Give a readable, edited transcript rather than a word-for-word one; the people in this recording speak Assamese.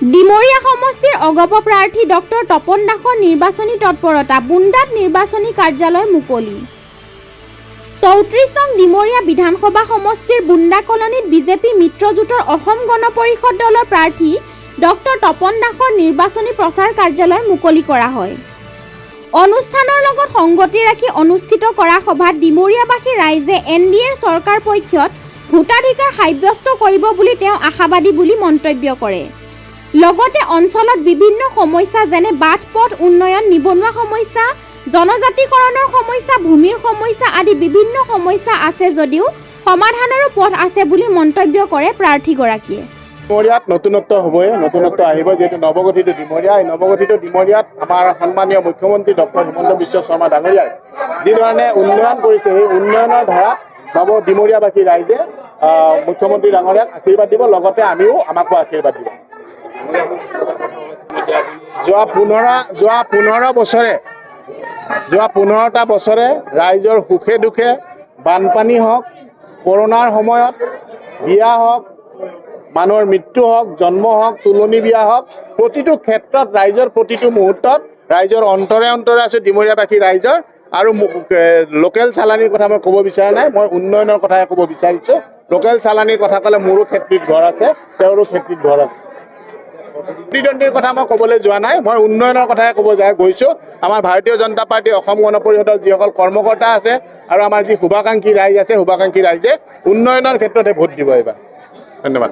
ডিমৰীয়া সমষ্টিৰ অগপ প্ৰাৰ্থী ডক্টৰ তপন দাসৰ নিৰ্বাচনী তৎপৰতা বুন্দাত নিৰ্বাচনী কাৰ্যালয় মুকলি ৩৪ নং ডিমৰীয়া বিধানসভা সমষ্টিৰ বুন্দা কলনীত বিজেপি মিত্ৰজোঁটৰ অসম গণ পৰিষদ দলৰ প্ৰাৰ্থী ডক্টৰ তপন দাসৰ নিৰ্বাচনী প্ৰচাৰ কাৰ্যালয় মুকলি কৰা হয়। অনুষ্ঠানৰ লগত সংগতি ৰাখি অনুষ্ঠিত কৰা সভাত ডিমৰীয়াবাসী ৰাইজে এনডিএৰ চৰকাৰ পক্ষত ভোটাধিকাৰ সাব্যস্ত কৰিব বুলি তেওঁ আশাবাদী বুলি মন্তব্য কৰে। লগতে অঞ্চলত বিভিন্ন সমস্যা যেনে বাট পথ উন্নয়ন, নিবনুৱা সমস্যা, জনজাতিকৰণৰ সমস্যা, ভূমিৰ সমস্যা আদি বিভিন্ন সমস্যা আছে যদিও সমাধানৰো পথ আছে বুলি মন্তব্য কৰে প্ৰাৰ্থীগৰাকীয়ে। ডিমৰীয়াত নতুনত্ব হ'বই, নতুনত্ব আহিব, যিহেতু নৱগঠিত ডিমৰীয়া। এই নৱগঠিত ডিমৰীয়াত আমাৰ সন্মানীয় মুখ্যমন্ত্ৰী ডক্টৰ হিমন্ত বিশ্ব শৰ্মা ডাঙৰীয়াই যিধৰণে উন্নয়ন কৰিছে, সেই উন্নয়নৰ ধাৰাত নৱ ডিমৰীয়াবাসী ৰাইজে মুখ্যমন্ত্ৰী ডাঙৰীয়াক আশীৰ্বাদ দিব, লগতে আমিও আমাকো আশীৰ্বাদ দিব। যোৱা 15টা বছৰে ৰাইজৰ সুখে দুখে, বানপানী হওক, কৰোণাৰ সময়ত বিয়া হওক, মানুহৰ মৃত্যু হওক, জন্ম হওক, তুলনি বিয়া হওক, প্ৰতিটো ক্ষেত্ৰত ৰাইজৰ প্ৰতিটো মুহূৰ্তত ৰাইজৰ অন্তৰে অন্তৰে আছে ডিমৰীয়াবাসী ৰাইজৰ। আৰু লোকেল চালানীৰ কথা মই ক'ব বিচৰা নাই, মই উন্নয়নৰ কথাহে ক'ব বিচাৰিছোঁ। লোকেল চালানীৰ কথা ক'লে মোৰো খেতিত ঘৰ আছে, তেওঁৰো খেতিত ঘৰ আছে। প্ৰতিদ্বন্দ্বীৰ কথা মই ক'বলৈ যোৱা নাই, মই উন্নয়নৰ কথাহে ক'ব গৈছোঁ। আমাৰ ভাৰতীয় জনতা পাৰ্টী অসম গণ পৰিষদৰ যিসকল কৰ্মকৰ্তা আছে আৰু আমাৰ যি শুভাকাংক্ষী ৰাইজ আছে, শুভাকাংক্ষী ৰাইজে উন্নয়নৰ ক্ষেত্ৰতে ভোট দিব এইবাৰ। ধন্যবাদ।